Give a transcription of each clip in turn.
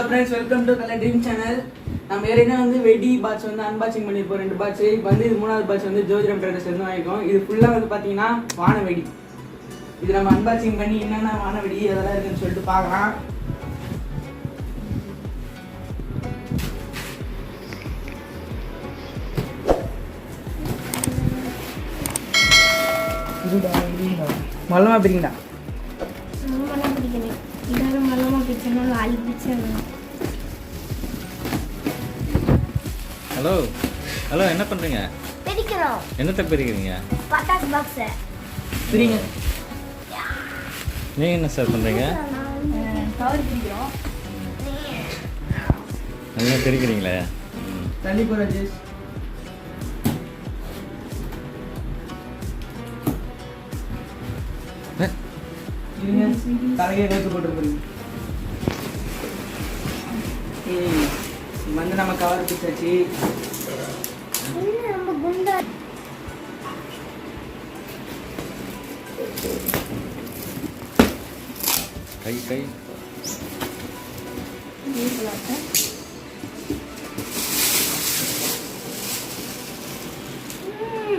friends, welcome to Color Dream channel. நம்ம area வந்து வெடி பாட்ச் வந்து அன்பாக்சிங் பண்ணிருப்போம் ரெண்டு பாட்ச். இப்போ வந்து இது மூணாவது பாட்ச் வந்து JothiRam ட்ரேடர்ஸ்ல இருந்து வாங்கிருக்கோம். இது ஃபுல்லா வந்து பாத்தீங்கன்னா வான வெடி. இது நம்ம அன்பாக்சிங் பண்ணி என்னென்ன வான வெடி அதெல்லாம் இருக்குன்னு சொல்லிட்டு பார்க்கலாம். மல்லமா பிரிங்கடா. மல்லமா பிரிக்கணும். இதால மல்லமா பிரிச்சனால ஆளி பிரிச்சனா. ஹலோ என்ன பண்றீங்க? பிரிக்கிறோம். என்னத்த பிரிக்கிறீங்க? பட்டாஸ் பாக்ஸ். பிரிங்க. நீங்க என்ன சார் பண்றீங்க? கவர் பிரிக்கிறோம். நல்லா பிரிக்கிறீங்களா? தள்ளி போற ஜெஸ். நீங்க தலையை எடுத்து போட்டு போறீங்க. வந்து நம்ம கவர் பிச்சாச்சு. நம்ம குண்டா கை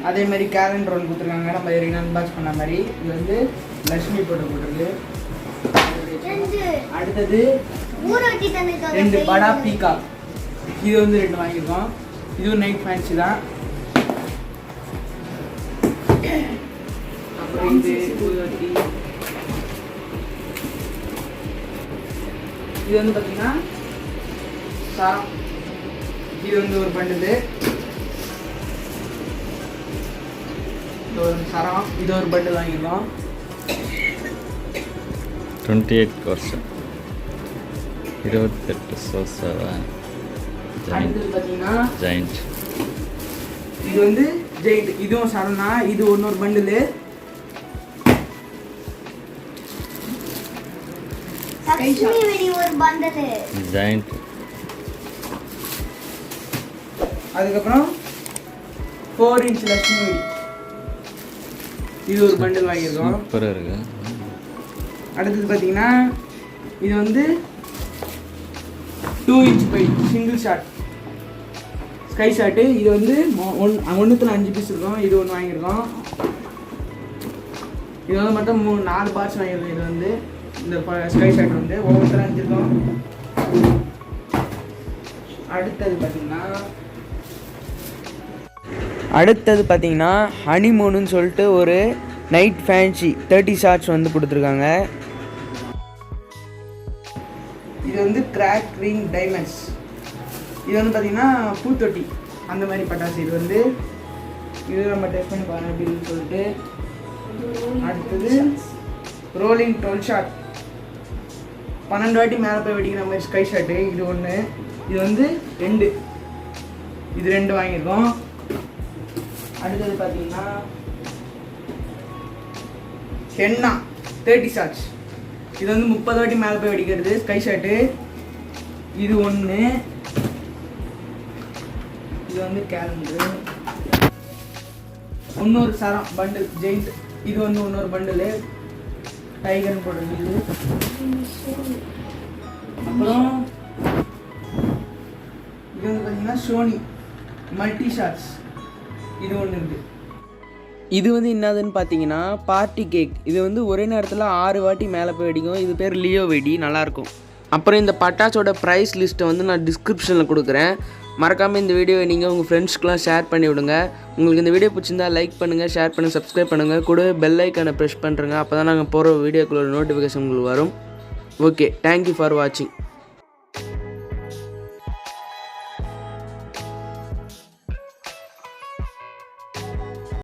அதே மாதிரி கேலண்டர் ஒன்று கொடுத்துருக்காங்க. நம்ம ஏரியா அன்பாக்ஸ் பண்ண மாதிரி. இது வந்து லட்சுமி போட்டிருக்கு. அடுத்தது ரெண்டு படா பீக்கா. இது வந்து ரெண்டு வாங்கியிருக்கோம். இதுவும் நைட் ஃபேன்சி தான். அப்புறம் இது ஊதுவத்தி. இது வந்து பார்த்தீங்கன்னா சரம். இது வந்து ஒரு பண்டில். இது ஒரு சரம். இது ஒரு பண்டில் வாங்கியிருக்கோம். 28 கோர்ஸ் 28 சோசாவா. அடுத்தது பார்த்தீங்கன்னா ஜெயிண்ட். இது வந்து ஜெயிண்ட். இதுவும் சரணா. இது ஒன்னொரு பண்டில். லட்சுமி வெடி ஒரு பண்டல். ஜெயிண்ட். அதுக்கப்புறம் 4 inch லட்சுமி வெடி. இது ஒரு பண்டில் வாங்கியிருக்கோம். சூப்பராக இருக்கு. அடுத்தது பார்த்தீங்கன்னா இது வந்து 2 inch bite single shot sky shot. இது வந்து 1/5 பீஸ் இருக்கும். இது ஒன்று வாங்கியிருக்கோம். இது வந்து மட்டும் 4 பார்ட்ஸ் வாங்கியிருக்கோம். இது வந்து இந்த ஸ்கை ஷாட் வந்து ஒவ்வொருத்தரும் அஞ்சிருக்கோம். அடுத்தது பார்த்தீங்கன்னா ஹனிமூனுன்னு சொல்லிட்டு ஒரு நைட் ஃபேன்சி 30 ஷாட்ஸ் வந்து கொடுத்துருக்காங்க. இது வந்து கிராக் ரிங் டைமண்ட்ஸ். இது வந்து பார்த்தீங்கன்னா பூத்தொட்டி அந்த மாதிரி பட்டாசு. இது வந்து இது நம்ம டெஸ்ட் பண்ணி பாருங்க அப்படின்னு சொல்லிட்டு. அடுத்தது ரோலிங் 12 ஷாட் 12 வாட்டி மேலே போய் வெடிக்கிற மாதிரி ஸ்கை ஷாட்டு. இது ஒன்று. இது வந்து 2. இது 2 வாங்கியிருக்கோம். அடுத்தது பார்த்தீங்கன்னா ஹென்னா 30 ஷாட்ஸ். இது வந்து 30 வாட்டி மேலே போய் வெடிக்கிறது ஸ்கை ஷாட்டு. இது ஒன்று. இது வந்து கேலண்டரு. இன்னொரு சரம் பண்டில் ஜெயிண்ட். இது வந்து இன்னொரு பண்டில் டைகர்னு போடுறது. அப்புறம் இது வந்து பார்த்தீங்கன்னா சோனி மல்டி ஷாட்ஸ். இது ஒன்று இருக்குது. இது வந்து என்னதுன்னு பார்த்தீங்கன்னா பார்ட்டி கேக். இது வந்து ஒரே நேரத்தில் 6 வாட்டி மேலே போய் வெடிக்கும். இது பேர் லியோ வெடி. நல்லாயிருக்கும். அப்புறம் இந்த பட்டாசோட ப்ரைஸ் லிஸ்ட்டை வந்து நான் டிஸ்கிரிப்ஷனில் கொடுக்குறேன். மறக்காமல் இந்த வீடியோவை நீங்கள் உங்கள் ஃப்ரெண்ட்ஸ்க்குலாம் ஷேர் பண்ணி விடுங்க. உங்களுக்கு இந்த வீடியோ பிடிச்சிருந்தா லைக் பண்ணுங்கள், ஷேர் பண்ணுங்கள், சப்ஸ்கிரைப் பண்ணுங்கள். கூட பெல் ஐக்கானை ப்ரெஸ் பண்ணுறேங்க. அப்போ தான் நாங்கள் போகிற வீடியோக்குள்ள நோட்டிஃபிகேஷன் உங்களுக்கு வரும். ஓகே, தேங்க்யூ ஃபார் வாட்சிங்.